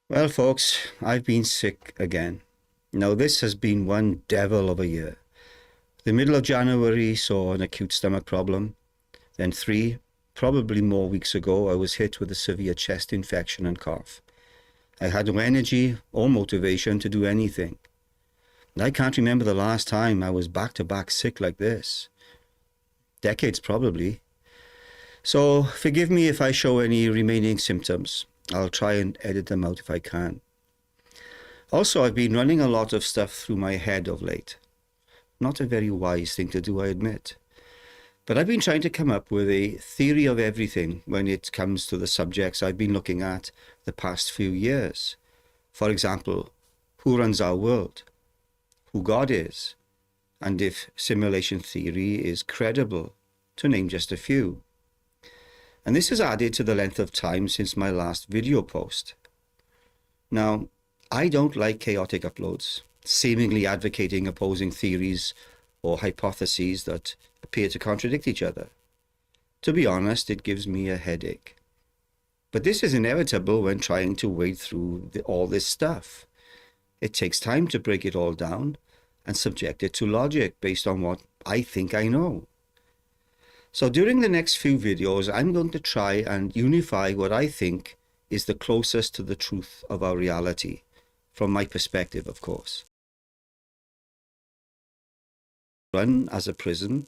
Well, folks, I've been sick again. Now, this has been one devil of a year. The middle of January saw an acute stomach problem. Then 3, probably more weeks ago, I was hit with a severe chest infection and cough. I had no energy or motivation to do anything. And I can't remember the last time I was back to back sick like this. Decades, probably. So forgive me if I show any remaining symptoms. I'll try and edit them out if I can. Also, I've been running a lot of stuff through my head of late. Not a very wise thing to do, I admit. But I've been trying to come up with a theory of everything when it comes to the subjects I've been looking at the past few years. For example, who runs our world? Who God is? And if simulation theory is credible, to name just a few. And this has added to the length of time since my last video post. Now, I don't like chaotic uploads, seemingly advocating opposing theories or hypotheses that appear to contradict each other. To be honest, it gives me a headache. But this is inevitable when trying to wade through all this stuff. It takes time to break it all down and subject it to logic based on what I think I know. So during the next few videos, I'm going to try and unify what I think is the closest to the truth of our reality, from my perspective, of course. Run as a prison,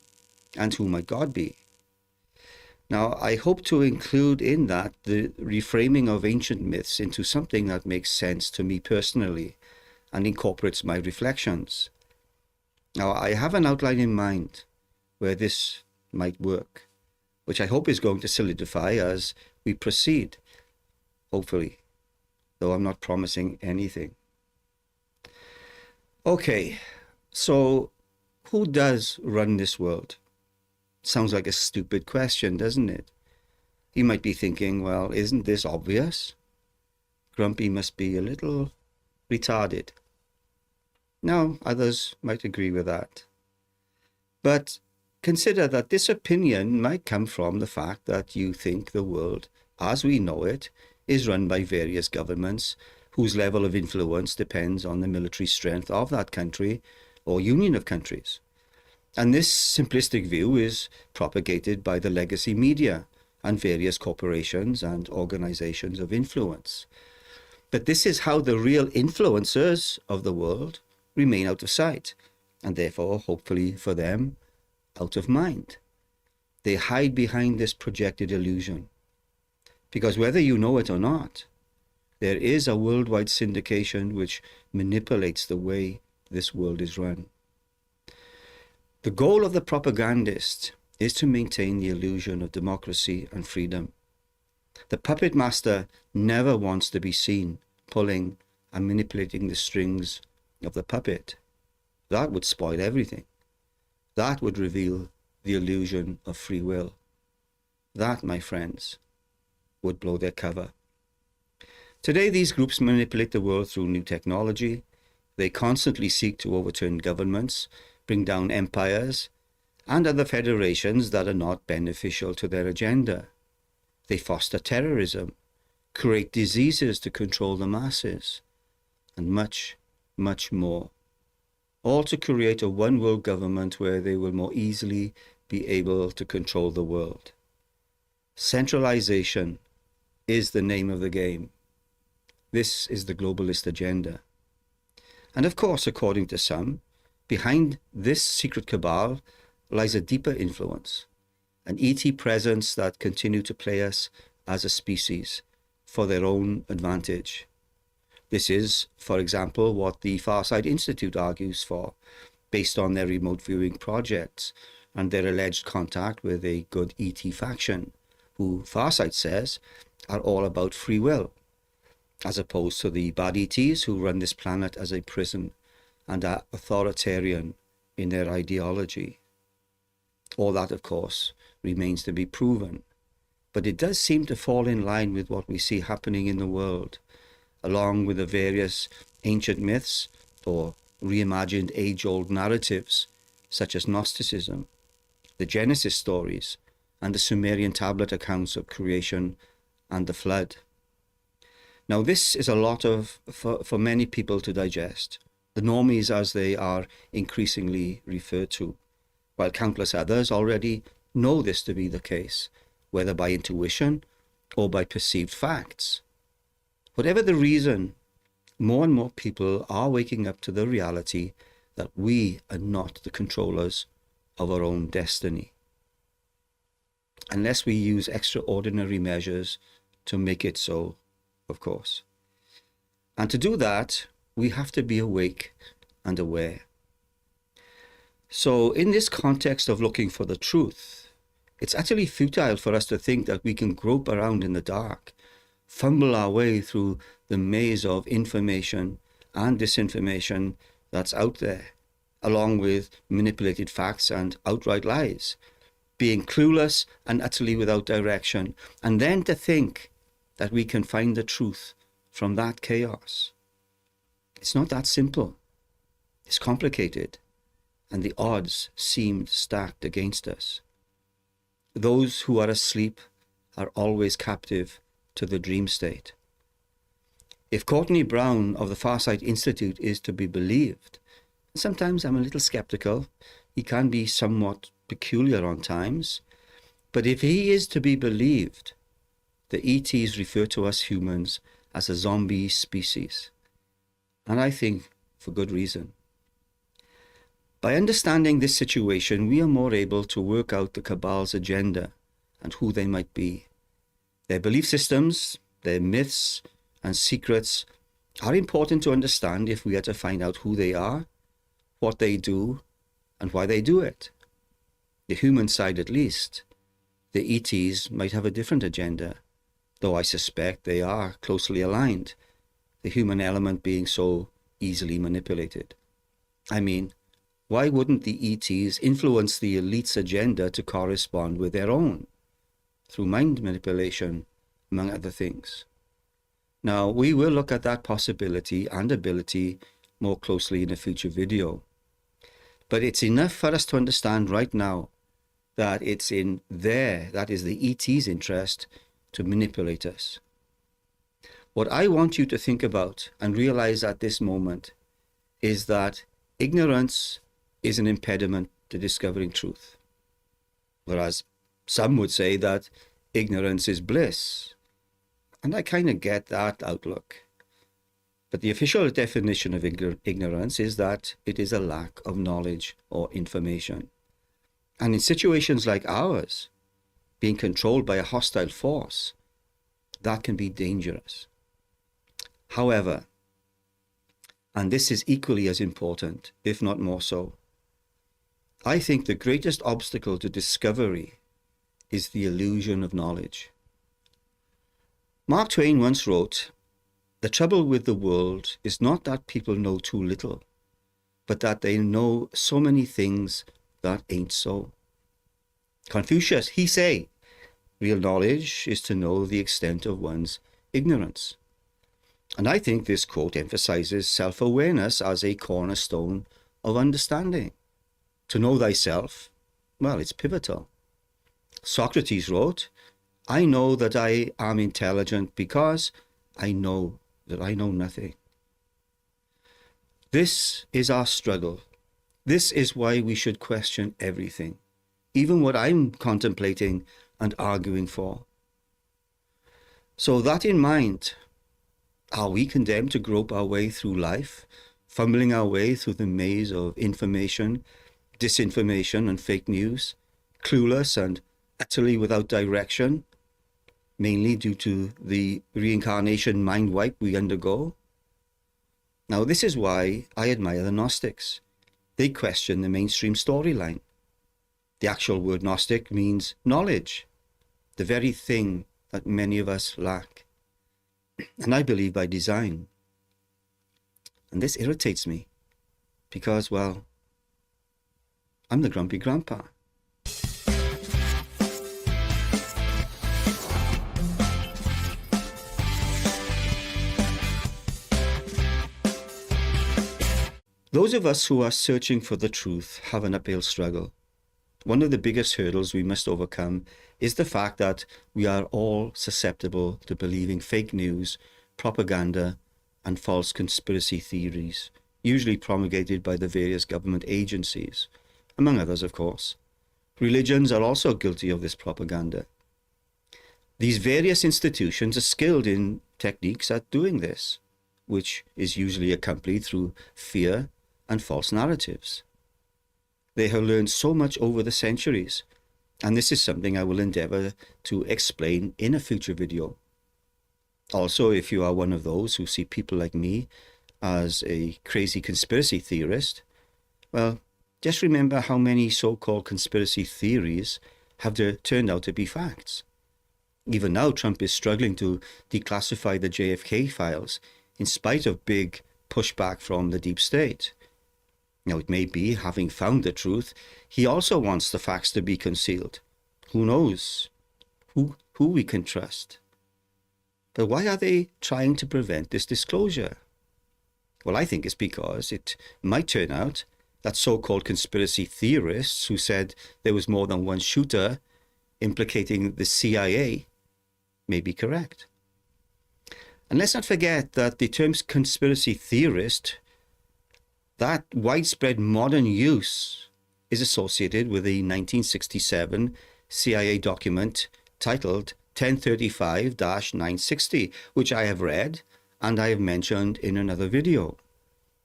and who might God be? Now, I hope to include in that the reframing of ancient myths into something that makes sense to me personally and incorporates my reflections. Now, I have an outline in mind where this might work, which I hope is going to solidify as we proceed, hopefully, though I'm not promising anything. Okay, so who does run this world? Sounds like a stupid question, doesn't it? You might be thinking, well, isn't this obvious? Grumpy must be a little retarded. Now, others might agree with that. But consider that this opinion might come from the fact that you think the world, as we know it, is run by various governments whose level of influence depends on the military strength of that country or union of countries. And this simplistic view is propagated by the legacy media and various corporations and organizations of influence. But this is how the real influencers of the world remain out of sight, and therefore, hopefully for them, out of mind. They hide behind this projected illusion. Because whether you know it or not, there is a worldwide syndication which manipulates the way this world is run. The goal of the propagandist is to maintain the illusion of democracy and freedom. The puppet master never wants to be seen pulling and manipulating the strings of the puppet. That would spoil everything. That would reveal the illusion of free will. That, my friends, would blow their cover. Today, these groups manipulate the world through new technology. They constantly seek to overturn governments, bring down empires, and other federations that are not beneficial to their agenda. They foster terrorism, create diseases to control the masses, and much, much more. All to create a one-world government where they will more easily be able to control the world. Centralization is the name of the game. This is the globalist agenda. And of course, according to some, behind this secret cabal lies a deeper influence, an ET presence that continue to play us as a species for their own advantage. This is, for example, what the Farside Institute argues for, based on their remote viewing projects and their alleged contact with a good ET faction, who Farside says are all about free will, as opposed to the bad ETs who run this planet as a prison and are authoritarian in their ideology. All that, of course, remains to be proven, but it does seem to fall in line with what we see happening in the world, along with the various ancient myths or reimagined age-old narratives such as Gnosticism, the Genesis stories, and the Sumerian tablet accounts of creation and the flood. Now, this is a lot for many people to digest. The normies, as they are increasingly referred to, while countless others already know this to be the case, whether by intuition or by perceived facts. Whatever the reason, more and more people are waking up to the reality that we are not the controllers of our own destiny, unless we use extraordinary measures to make it so, of course. And to do that, we have to be awake and aware. So in this context of looking for the truth, it's actually futile for us to think that we can grope around in the dark, fumble our way through the maze of information and disinformation that's out there, along with manipulated facts and outright lies, being clueless and utterly without direction, and then to think that we can find the truth from that chaos. It's not that simple. It's complicated, and the odds seemed stacked against us. Those who are asleep are always captive to the dream state. If Courtney Brown of the Farsight Institute is to be believed, sometimes I'm a little skeptical. He can be somewhat peculiar on times. But if he is to be believed, the ETs refer to us humans as a zombie species. And I think for good reason. By understanding this situation, we are more able to work out the Cabal's agenda and who they might be. Their belief systems, their myths and secrets are important to understand if we are to find out who they are, what they do, and why they do it. The human side at least. The ETs might have a different agenda, though I suspect they are closely aligned, the human element being so easily manipulated. I mean, why wouldn't the ETs influence the elite's agenda to correspond with their own, through mind manipulation, among other things? Now, we will look at that possibility and ability more closely in a future video. But it's enough for us to understand right now that it's in that is the ET's interest, to manipulate us. What I want you to think about and realize at this moment is that ignorance is an impediment to discovering truth. Whereas some would say that ignorance is bliss. And I kind of get that outlook. But the official definition of ignorance is that it is a lack of knowledge or information. And in situations like ours, being controlled by a hostile force, that can be dangerous. However, and this is equally as important, if not more so, I think the greatest obstacle to discovery is the illusion of knowledge. Mark Twain once wrote, "The trouble with the world is not that people know too little, but that they know so many things that ain't so." Confucius, he say, real knowledge is to know the extent of one's ignorance. And I think this quote emphasizes self-awareness as a cornerstone of understanding. To know thyself, well, it's pivotal. Socrates wrote, "I know that I am intelligent because I know that I know nothing." This is our struggle. This is why we should question everything, even what I'm contemplating and arguing for. So that in mind, are we condemned to grope our way through life, fumbling our way through the maze of information, disinformation and fake news, clueless and utterly without direction, mainly due to the reincarnation mind wipe we undergo? Now, this is why I admire the Gnostics. They question the mainstream storyline. The actual word Gnostic means knowledge, the very thing that many of us lack. And I believe by design. And this irritates me because, well, I'm the grumpy grandpa. Those of us who are searching for the truth have an uphill struggle. One of the biggest hurdles we must overcome is the fact that we are all susceptible to believing fake news propaganda, and false conspiracy theories, usually promulgated by the various government agencies, among others, of course. Religions are also guilty of this propaganda. These various institutions are skilled in techniques at doing this, which is usually accompanied through fear and false narratives. They have learned so much over the centuries, and this is something I will endeavor to explain in a future video. Also, if you are one of those who see people like me as a crazy conspiracy theorist, well, just remember how many so-called conspiracy theories have turned out to be facts. Even now, Trump is struggling to declassify the JFK files in spite of big pushback from the deep state. Now, it may be, having found the truth, he also wants the facts to be concealed. Who knows who we can trust? But why are they trying to prevent this disclosure? Well, I think it's because it might turn out that so-called conspiracy theorists who said there was more than one shooter implicating the CIA may be correct. And let's not forget that the term conspiracy theorist, that widespread modern use, is associated with the 1967 CIA document titled 1035-960, which I have read and I have mentioned in another video,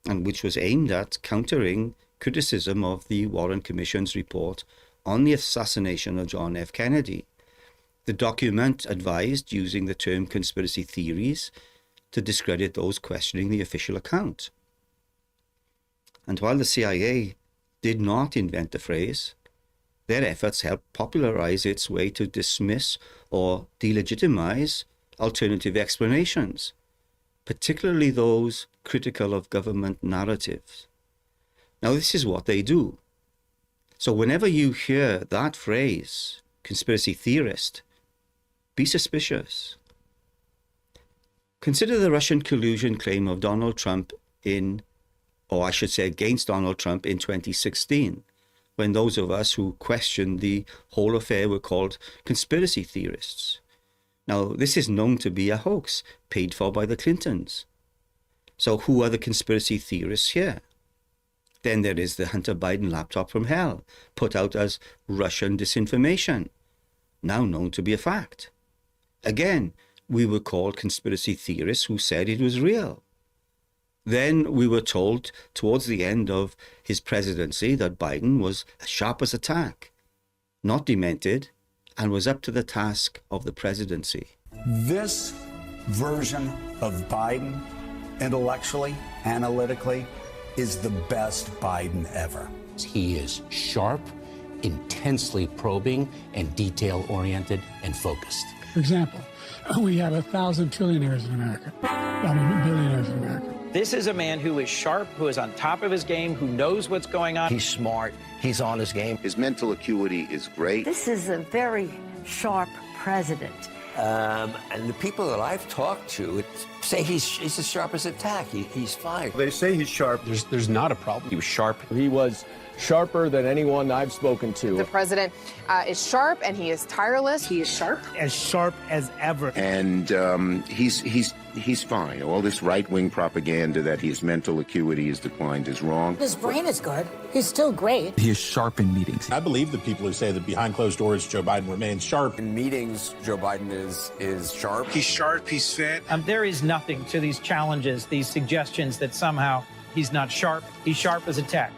and which was aimed at countering criticism of the Warren Commission's report on the assassination of John F. Kennedy. The document advised using the term conspiracy theories to discredit those questioning the official account. And while the CIA did not invent the phrase, their efforts helped popularize its way to dismiss or delegitimize alternative explanations, particularly those critical of government narratives. Now, this is what they do. So whenever you hear that phrase, conspiracy theorist, be suspicious. Consider the Russian collusion claim of Donald Trump against Donald Trump in 2016, when those of us who questioned the whole affair were called conspiracy theorists. Now, this is known to be a hoax paid for by the Clintons. So who are the conspiracy theorists here? Then there is the Hunter Biden laptop from hell, put out as Russian disinformation, now known to be a fact. Again, we were called conspiracy theorists who said it was real. Then we were told towards the end of his presidency that Biden was as sharp as a tack, not demented, and was up to the task of the presidency. This version of Biden, intellectually, analytically, is the best Biden ever. He is sharp, intensely probing, and detail-oriented and focused. For example, we have 1,000 trillionaires in America. Billionaires in America. This is a man who is sharp, who is on top of his game, who knows what's going on. He's smart. He's on his game. His mental acuity is great. This is a very sharp president. And the people that I've talked to say he's as sharp as a tack. He's fine. They say he's sharp. There's not a problem. He was sharp. He was sharper than anyone I've spoken to. The president is sharp and he is tireless. He is sharp. As sharp as ever. And he's fine. All this right-wing propaganda that his mental acuity has declined is wrong. His brain is good. He's still great. He is sharp in meetings. I believe the people who say that behind closed doors, Joe Biden remains sharp. In meetings, Joe Biden is sharp. He's sharp, he's fit. There is nothing to these challenges, these suggestions that somehow he's not sharp. He's sharp as a tack.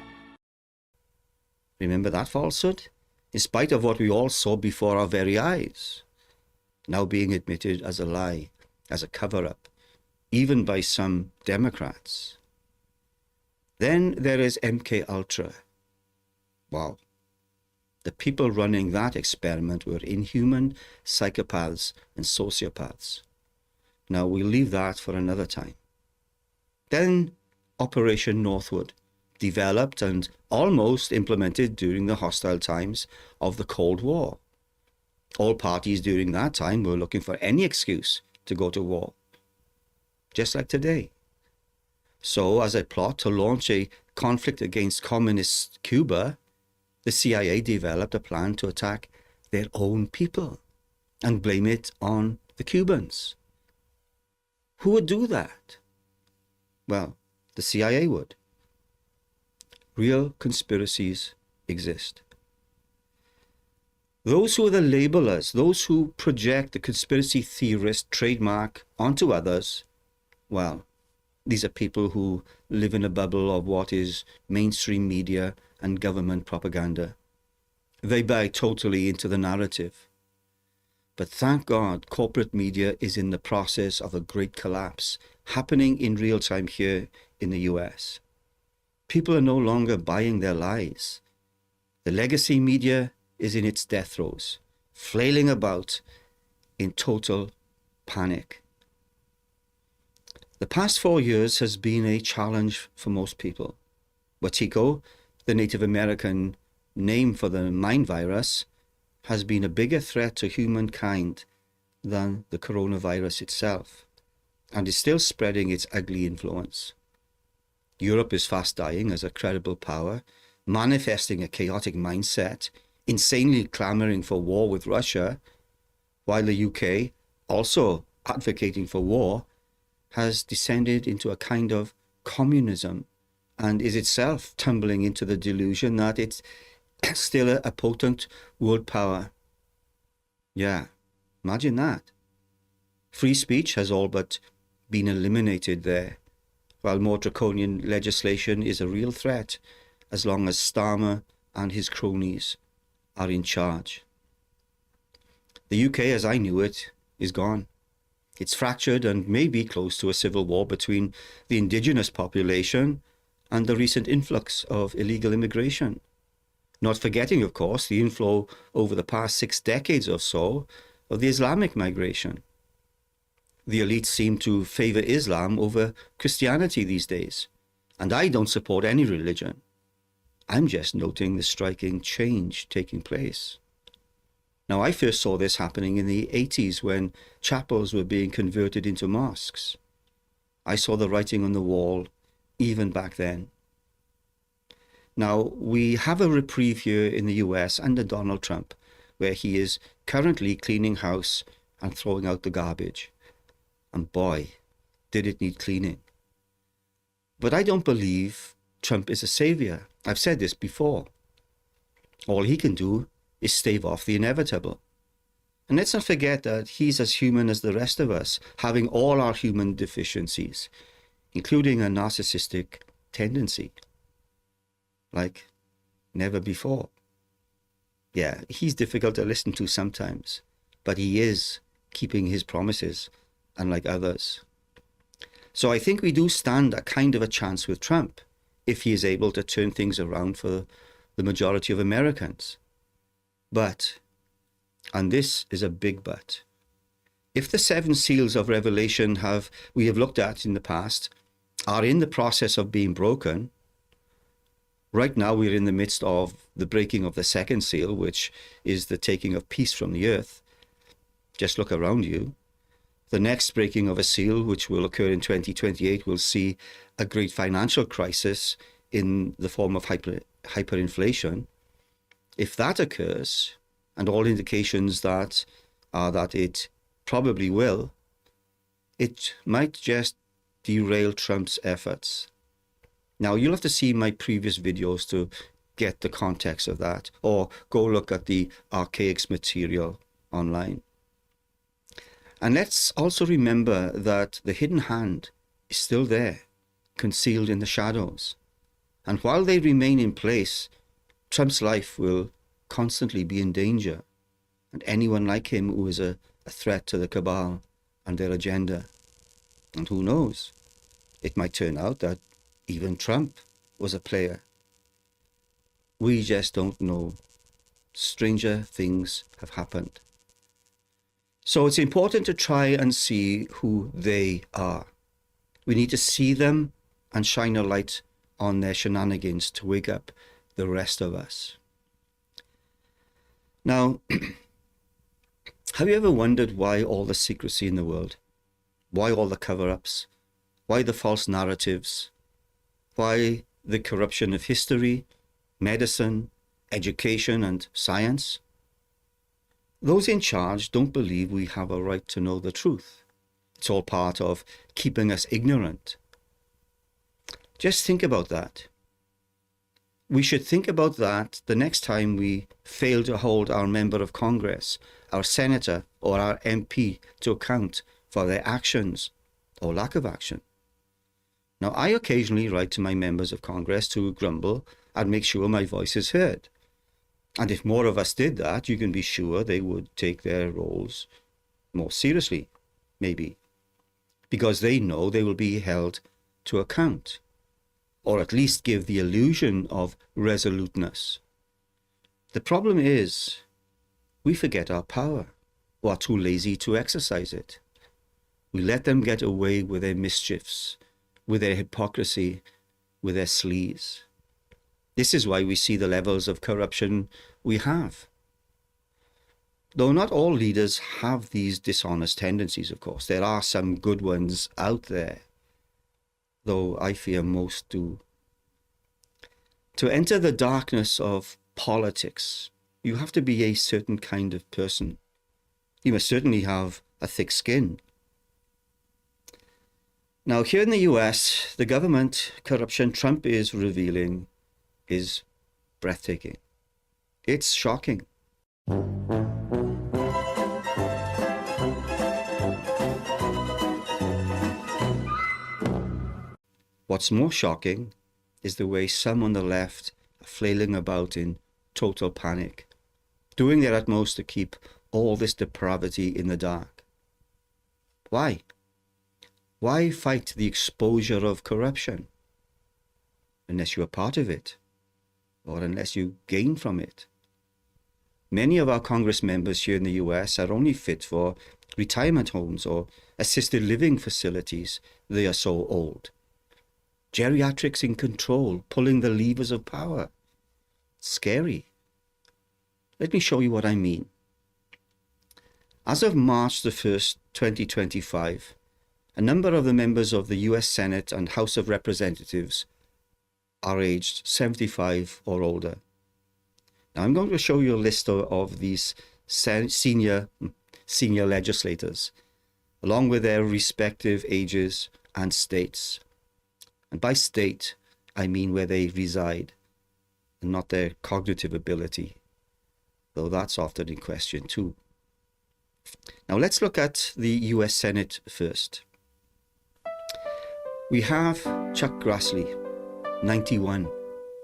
Remember that falsehood? In spite of what we all saw before our very eyes, now being admitted as a lie, as a cover-up, even by some Democrats. Then there is MK Ultra. Wow. The people running that experiment were inhuman psychopaths and sociopaths. Now we'll leave that for another time. Then Operation Northwood, developed and almost implemented during the hostile times of the Cold War. All parties during that time were looking for any excuse to go to war, just like today. So, as a plot to launch a conflict against communist Cuba, the CIA developed a plan to attack their own people and blame it on the Cubans. Who would do that? Well, the CIA would. Real conspiracies exist. Those who are the labelers, those who project the conspiracy theorist trademark onto others, well, these are people who live in a bubble of what is mainstream media and government propaganda. They buy totally into the narrative. But thank God, corporate media is in the process of a great collapse, happening in real time here in the US. People are no longer buying their lies. The legacy media is in its death throes, flailing about in total panic. The past 4 years has been a challenge for most people. Wetiko, the Native American name for the mind virus, has been a bigger threat to humankind than the coronavirus itself, and is still spreading its ugly influence. Europe is fast dying as a credible power, manifesting a chaotic mindset, insanely clamoring for war with Russia, while the UK, also advocating for war, has descended into a kind of communism and is itself tumbling into the delusion that it's still a potent world power. Yeah, imagine that. Free speech has all but been eliminated there, while more draconian legislation is a real threat as long as Starmer and his cronies are in charge. The UK as I knew it is gone. It's fractured and may be close to a civil war between the indigenous population and the recent influx of illegal immigration. Not forgetting, of course, the inflow over the past 6 decades or so of the Islamic migration. The elites seem to favor Islam over Christianity these days, and I don't support any religion. I'm just noting the striking change taking place. Now, I first saw this happening in the 80s when chapels were being converted into mosques. I saw the writing on the wall even back then. Now, we have a reprieve here in the US under Donald Trump, where he is currently cleaning house and throwing out the garbage. And boy, did it need cleaning. But I don't believe Trump is a savior. I've said this before. All he can do is stave off the inevitable. And let's not forget that he's as human as the rest of us, having all our human deficiencies, including a narcissistic tendency, like never before. Yeah, he's difficult to listen to sometimes, but he is keeping his promises, unlike others. So I think we do stand a kind of a chance with Trump, if he is able to turn things around for the majority of Americans. But, and this is a big but, if the 7 seals of Revelation we have looked at in the past are in the process of being broken, right now we're in the midst of the breaking of the 2nd seal, which is the taking of peace from the earth. Just look around you. The next breaking of a seal, which will occur in 2028, will see a great financial crisis in the form of hyperinflation. If that occurs, and all indications are that it probably will, it might just derail Trump's efforts. Now, you'll have to see my previous videos to get the context of that, or go look at the archaics material online. And let's also remember that the hidden hand is still there, concealed in the shadows. And while they remain in place, Trump's life will constantly be in danger, and anyone like him who is a threat to the cabal and their agenda. And who knows, it might turn out that even Trump was a player. We just don't know. Stranger things have happened. So it's important to try and see who they are. We need to see them and shine a light on their shenanigans to wake up the rest of us. Now, have you ever wondered why all the secrecy in the world? Why all the cover-ups? Why the false narratives? Why the corruption of history, medicine, education, and science? Those in charge don't believe we have a right to know the truth. It's all part of keeping us ignorant. Just think about that. We should think about that the next time we fail to hold our member of Congress, our senator, or our MP to account for their actions or lack of action. Now, I occasionally write to my members of Congress to grumble and make sure my voice is heard. And if more of us did that, you can be sure they would take their roles more seriously, maybe, because they know they will be held to account, or at least give the illusion of resoluteness. The problem is, we forget our power, or are too lazy to exercise it. We let them get away with their mischiefs, with their hypocrisy, with their sleaze. This is why we see the levels of corruption we have. Though not all leaders have these dishonest tendencies, of course. There are some good ones out there, though I fear most do. To enter the darkness of politics, you have to be a certain kind of person. You must certainly have a thick skin. Now, here in the US, the government corruption Trump is revealing is breathtaking. It's shocking. What's more shocking is the way some on the left are flailing about in total panic, doing their utmost to keep all this depravity in the dark. Why? Why fight the exposure of corruption? Unless you are part of it, or unless you gain from it. Many of our Congress members here in the US are only fit for retirement homes or assisted living facilities. They are so old. Geriatrics in control, pulling the levers of power. Scary. Let me show you what I mean. As of March the 1st, 2025, a number of the members of the US Senate and House of Representatives are aged 75 or older. Now I'm going to show you a list of these senior legislators, along with their respective ages and states. And by state, I mean where they reside, and not their cognitive ability, though that's often in question too. Now let's look at the US Senate first. We have Chuck Grassley, 91,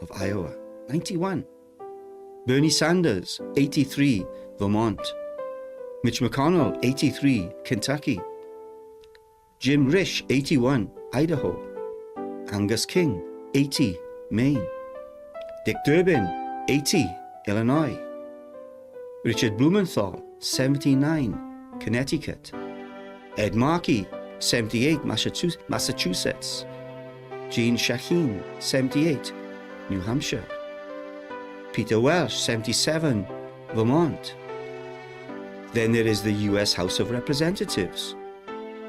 of Iowa, 91. Bernie Sanders, 83, Vermont. Mitch McConnell, 83, Kentucky. Jim Risch, 81, Idaho. Angus King, 80, Maine. Dick Durbin, 80, Illinois. Richard Blumenthal, 79, Connecticut. Ed Markey, 78, Massachusetts. Jean Shaheen, 78, New Hampshire. Peter Welch, 77, Vermont. Then there is the US House of Representatives.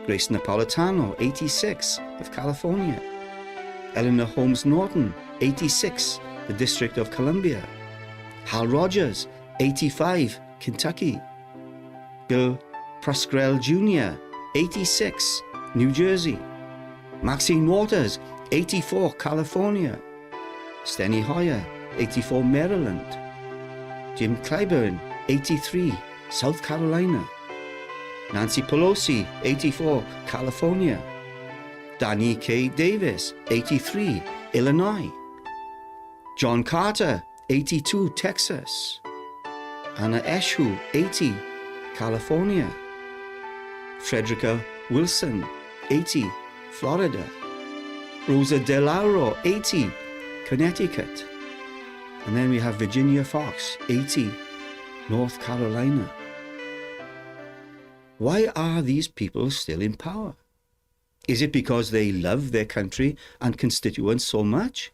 Grace Napolitano, 86, of California. Eleanor Holmes Norton, 86, the District of Columbia. Hal Rogers, 85, Kentucky. Bill Pascrell Jr., 86, New Jersey. Maxine Waters, 84, California. Steny Hoyer, 84, Maryland. Jim Clyburn, 83, South Carolina. Nancy Pelosi, 84, California. Danny K. Davis, 83, Illinois. John Carter, 82, Texas. Anna Eshoo, 80, California. Frederica Wilson, 80, Florida. Rosa DeLauro, 80, Connecticut. And then we have Virginia Fox, 80, North Carolina. Why are these people still in power? Is it because they love their country and constituents so much?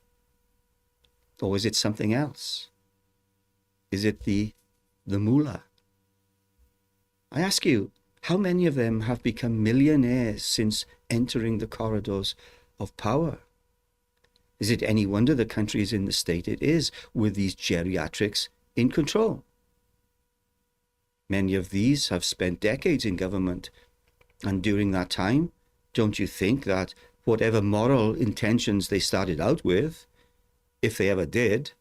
Or is it something else? Is it the moolah? I ask you, how many of them have become millionaires since entering the corridors of power? Is it any wonder the country is in the state it is, with these geriatrics in control? Many of these have spent decades in government And during that time, don't you think that whatever moral intentions they started out with, if they ever did,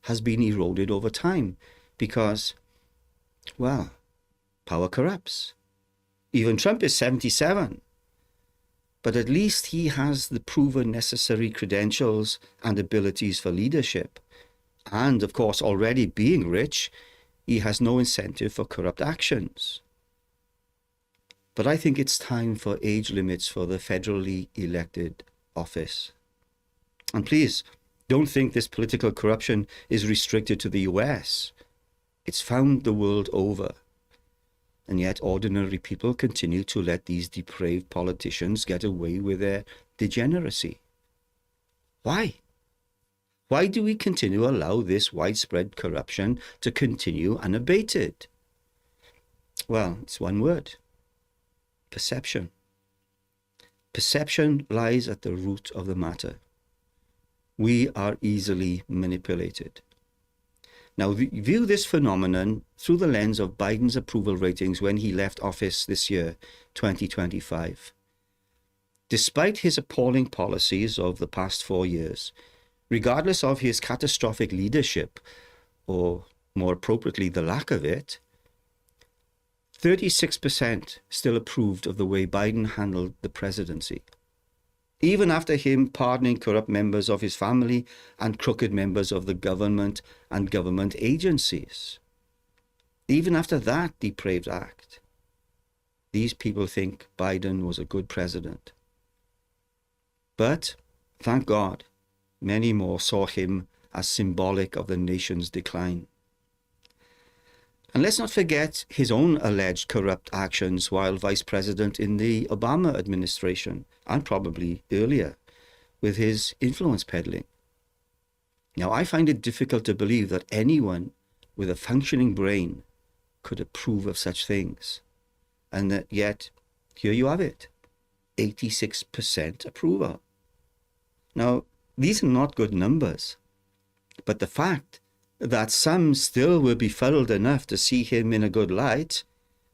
has been eroded over time? Because, well, power corrupts. Even Trump is 77. But at least he has the proven necessary credentials and abilities for leadership. And, of course, already being rich, he has no incentive for corrupt actions. But I think it's time for age limits for the federally elected office. And please, don't think this political corruption is restricted to the US. It's found the world over. And yet ordinary people continue to let these depraved politicians get away with their degeneracy. Why? Why do we continue to allow this widespread corruption to continue unabated? Well, it's one word: perception. Perception lies at the root of the matter. We are easily manipulated. Now, view this phenomenon through the lens of Biden's approval ratings when he left office this year, 2025. Despite his appalling policies of the past 4 years, regardless of his catastrophic leadership, or more appropriately, the lack of it, 36% still approved of the way Biden handled the presidency. Even after him pardoning corrupt members of his family and crooked members of the government and government agencies. Even after that depraved act, these people think Biden was a good president. But, thank God, many more saw him as symbolic of the nation's decline. And let's not forget his own alleged corrupt actions while vice president in the Obama administration, and probably earlier, with his influence peddling. Now, I find it difficult to believe that anyone with a functioning brain could approve of such things. And that yet, here you have it, 86% approval. Now, these are not good numbers, but the fact that some still were befuddled enough to see him in a good light,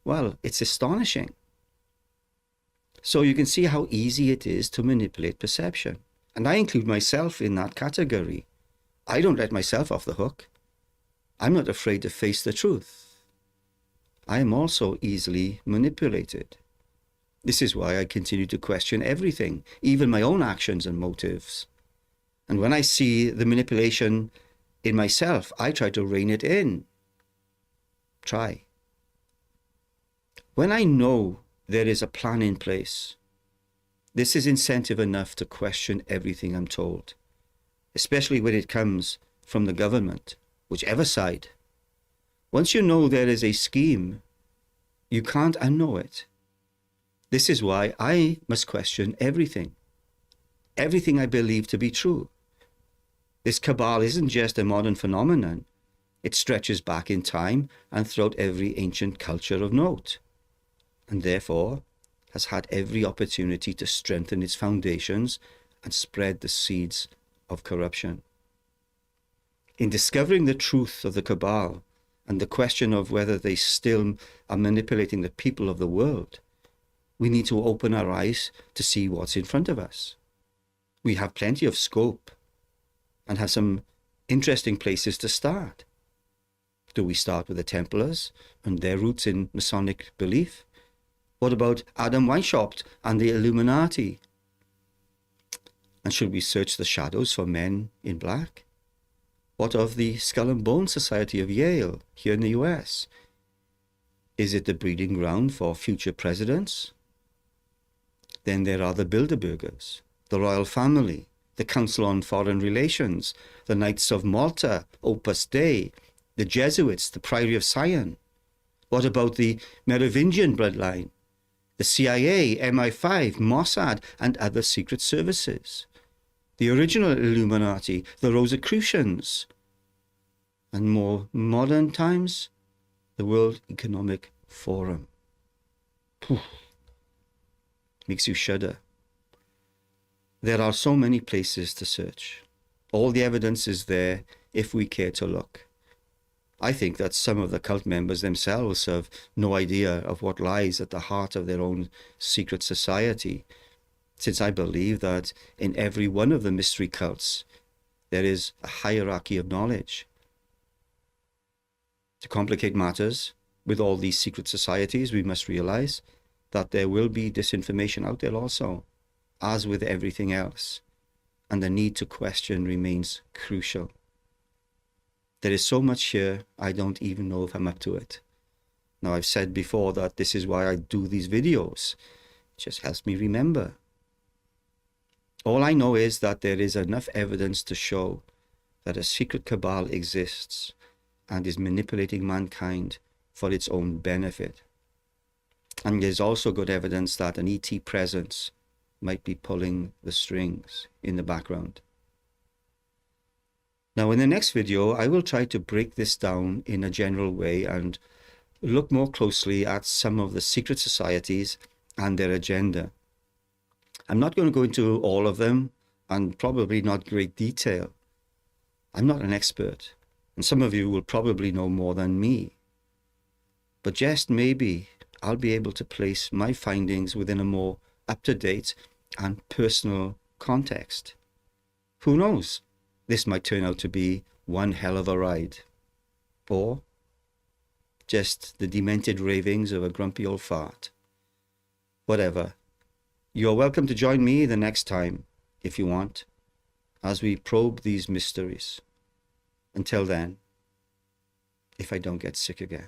well, it's astonishing. So you can see how easy it is to manipulate perception. And I include myself in that category. I don't let myself off the hook. I'm not afraid to face the truth. I am also easily manipulated. This is why I continue to question everything, even my own actions and motives. And when I see the manipulation in myself, I try to rein it in. Try. When I know there is a plan in place, this is incentive enough to question everything I'm told, especially when it comes from the government, whichever side. Once you know there is a scheme, you can't unknow it. This is why I must question everything I believe to be true. This cabal isn't just a modern phenomenon. It stretches back in time and throughout every ancient culture of note, and therefore has had every opportunity to strengthen its foundations and spread the seeds of corruption. In discovering the truth of the cabal and the question of whether they still are manipulating the people of the world, we need to open our eyes to see what's in front of us. We have plenty of scope and have some interesting places to start. Do we start with the Templars and their roots in Masonic belief? What about Adam Weishaupt and the Illuminati? And should we search the shadows for men in black? What of the Skull and Bone Society of Yale here in the US? Is it the breeding ground for future presidents? Then there are the Bilderbergers, the royal family, the Council on Foreign Relations, the Knights of Malta, Opus Dei, the Jesuits, the Priory of Sion. What about the Merovingian bloodline, the CIA, MI5, Mossad, and other secret services? The original Illuminati, the Rosicrucians, and more modern times, the World Economic Forum. Makes you shudder. There are so many places to search. All the evidence is there if we care to look. I think that some of the cult members themselves have no idea of what lies at the heart of their own secret society, since I believe that in every one of the mystery cults, there is a hierarchy of knowledge. To complicate matters, with all these secret societies, we must realize that there will be disinformation out there also, as with everything else, and the need to question remains crucial. There is so much here, I don't even know if I'm up to it. Now, I've said before that this is why I do these videos. It just helps me remember. All I know is that there is enough evidence to show that a secret cabal exists and is manipulating mankind for its own benefit. And there's also good evidence that an ET presence might be pulling the strings in the background. Now, in the next video, I will try to break this down in a general way and look more closely at some of the secret societies and their agenda. I'm not going to go into all of them, and probably not great detail. I'm not an expert, and some of you will probably know more than me. But just maybe I'll be able to place my findings within a more up-to-date and personal context. Who knows? This might turn out to be one hell of a ride. Or just the demented ravings of a grumpy old fart. Whatever. You're welcome to join me the next time, if you want, as we probe these mysteries. Until then, if I don't get sick again.